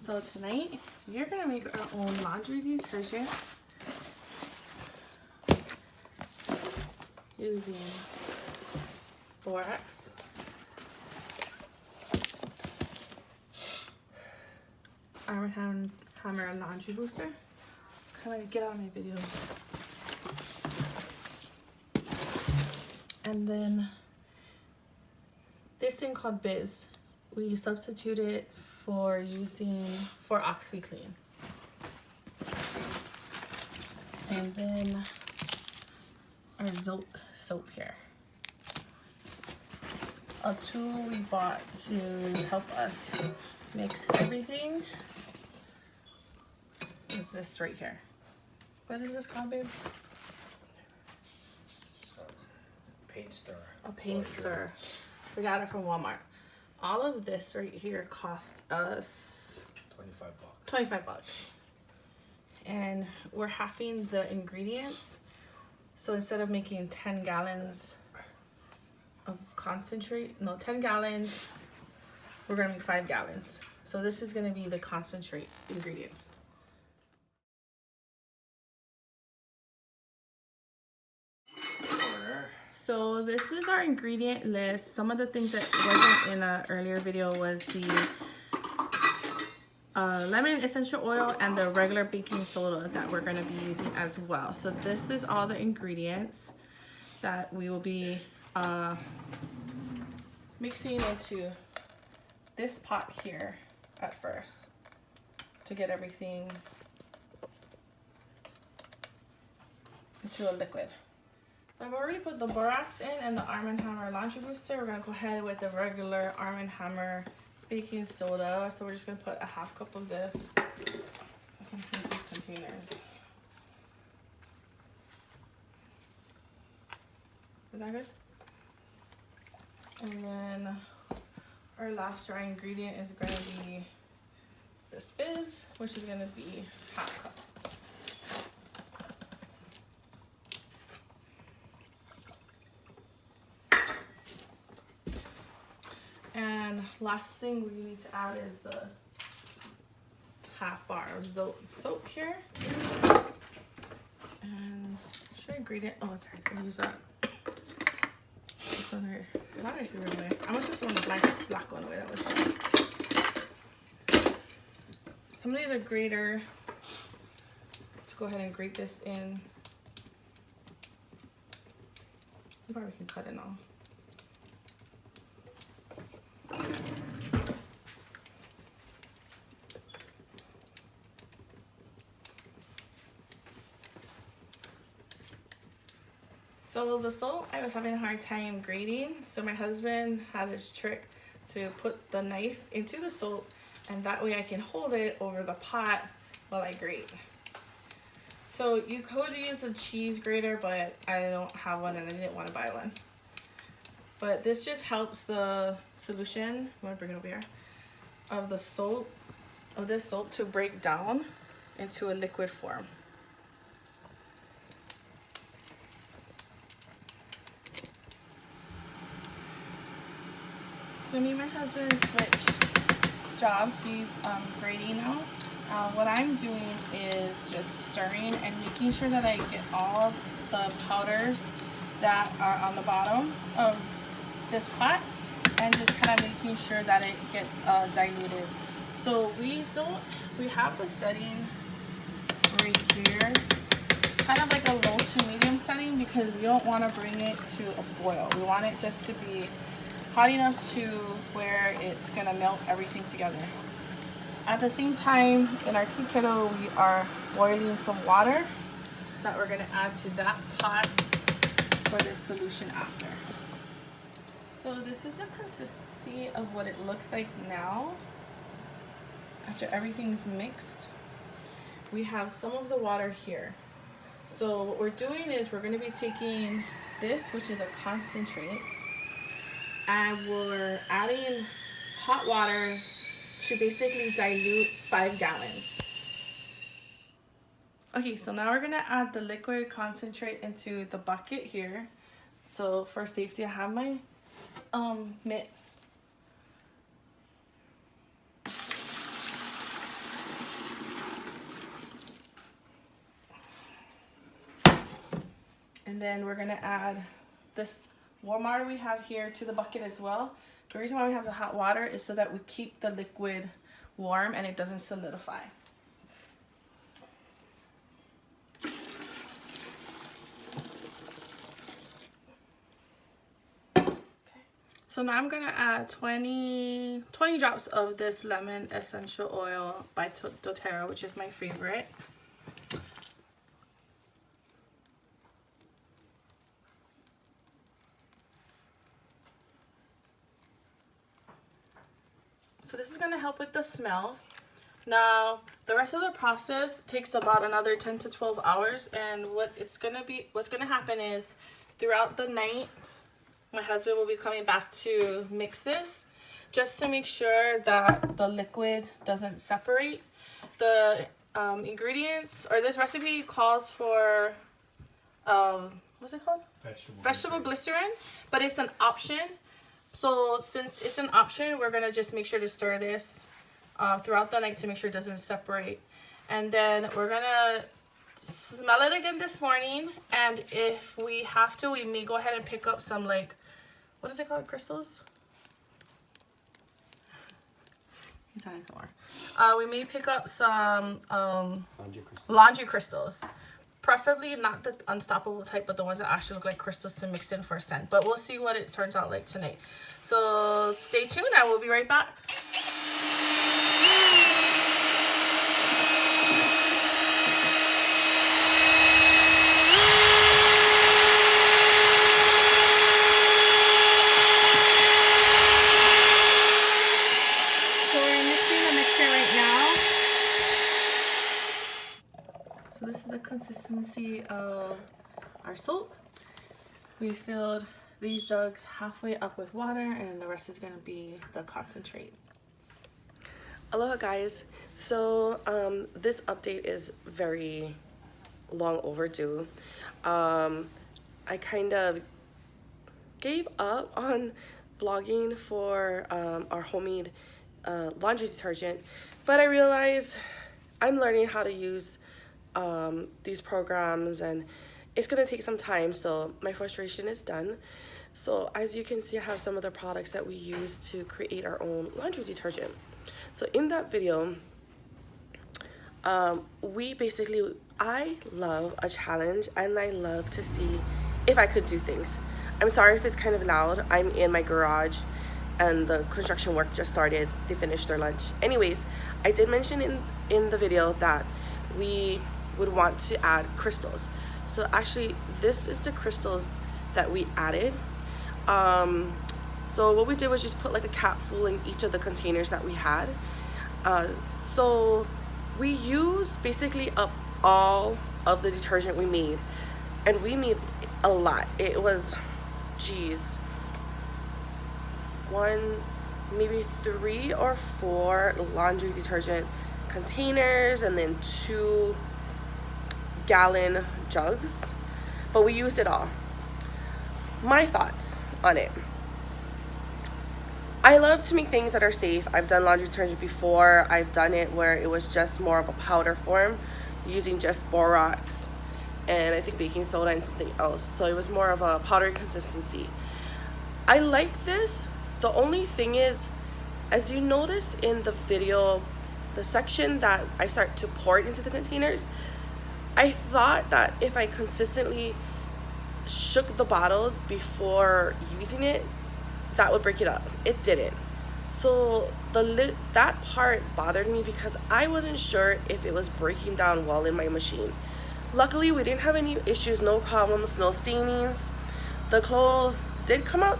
So tonight we are gonna make our own laundry detergent using borax, Arm & Hammer laundry booster. Kind of get out of my video. And then this thing called Biz, we substitute it for OxyClean. And then our soap here. A tool we bought to help us mix everything is this right here. What is this called, babe? Paint stirrer. A paint stirrer. We got it from Walmart. All of this right here cost us 25 bucks. And we're halving the ingredients. So instead of making 10 gallons of concentrate, 10 gallons, we're gonna make 5 gallons. So this is gonna be the concentrate ingredients. So this is our ingredient list. Some of the things that wasn't in an earlier video was the lemon essential oil and the regular baking soda that we're going to be using as well. So this is all the ingredients that we will be mixing into this pot here at first to get everything into a liquid. So I've already put the borax in and the Arm & Hammer laundry booster. We're gonna go ahead with the regular Arm & Hammer baking soda. So we're just gonna put a half cup of this. I can see these containers. Is that good? And then our last dry ingredient is gonna be this Biz, which is gonna be half cup. And last thing we need to add is the half bar of soap here. And should I grate it? Oh, okay, I can use that. This one here. Did I threw it away? I must have thrown the black one away. That was fun. Some of these are grater. Let's go ahead and grate this in. You probably can cut it now. So the soap, I was having a hard time grating. So my husband had this trick to put the knife into the soap, and that way I can hold it over the pot while I grate. So you could use a cheese grater, but I don't have one and I didn't want to buy one. But this just helps the solution, I'm gonna bring it over here, of the soap, of this soap to break down into a liquid form. So me and my husband switched jobs. He's grating now. What I'm doing is just stirring and making sure that I get all the powders that are on the bottom of this pot, and just kind of making sure that it gets diluted. So we have the setting right here, kind of like a low to medium setting, because we don't want to bring it to a boil. We want it just to be hot enough to where it's gonna melt everything together. At the same time, in our tea kettle, we are boiling some water that we're gonna add to that pot for this solution after. So this is the consistency of what it looks like now after everything's mixed. We have some of the water here. So what we're doing is we're gonna be taking this, which is a concentrate, and we're adding hot water to basically dilute 5 gallons. Okay, so now we're gonna add the liquid concentrate into the bucket here. So for safety, I have my mitts. And then we're gonna add this warm water we have here to the bucket as well. The reason why we have the hot water is so that we keep the liquid warm and it doesn't solidify. So now I'm gonna add 20 drops of this lemon essential oil by doTERRA, which is my favorite. So this is gonna help with the smell. Now, the rest of the process takes about another 10 to 12 hours, and what's gonna happen is throughout the night, my husband will be coming back to mix this just to make sure that the liquid doesn't separate. The ingredients, or this recipe calls for, what's it called? Vegetable glycerin, but it's an option. So since it's an option, we're gonna just make sure to stir this throughout the night to make sure it doesn't separate. And then we're gonna smell it again this morning, and if we have to, we may go ahead and pick up some, like, what is it called, crystals? We may pick up some laundry crystals, preferably not the unstoppable type, but the ones that actually look like crystals to mix in for scent. But we'll see what it turns out like tonight. So stay tuned, I will be right back. So this is the consistency of our soap. We filled these jugs halfway up with water, and the rest is going to be the concentrate. Aloha guys, so this update is very long overdue. I kind of gave up on vlogging for our homemade laundry detergent, but I realized I'm learning how to use these programs, and it's gonna take some time, so my frustration is done. So as you can see, I have some of the products that we use to create our own laundry detergent. So in that video, I love a challenge, and I love to see if I could do things. I'm sorry if it's kind of loud. I'm in my garage and the construction work just started. They finished their lunch. Anyways, I did mention in the video that we would want to add crystals. So actually, this is the crystals that we added. So what we did was just put like a cap full in each of the containers that we had. So we used basically up all of the detergent we made, and we made a lot. It was, geez, maybe 3 or 4 laundry detergent containers, and then 2 gallon jugs, but we used it all. My thoughts on it: I love to make things that are safe. I've done laundry detergent before. I've done it where it was just more of a powder form using just borax and I think baking soda and something else, so it was more of a powdery consistency. I like this. The only thing is, as you noticed in the video, the section that I start to pour it into the containers, I thought that if I consistently shook the bottles before using it, that would break it up. It didn't. So that part bothered me because I wasn't sure if it was breaking down well in my machine. Luckily, we didn't have any issues, no problems, no stainings. The clothes did come out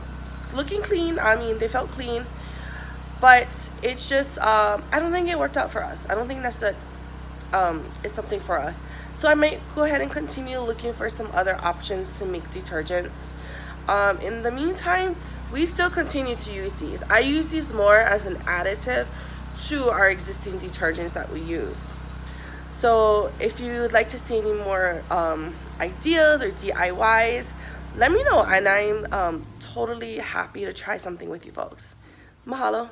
looking clean. I mean, they felt clean, but it's just I don't think it worked out for us. I don't think that's it's something for us. So I might go ahead and continue looking for some other options to make detergents. In the meantime, we still continue to use these. I use these more as an additive to our existing detergents that we use. So if you'd like to see any more ideas or DIYs, let me know, and I'm totally happy to try something with you folks. Mahalo.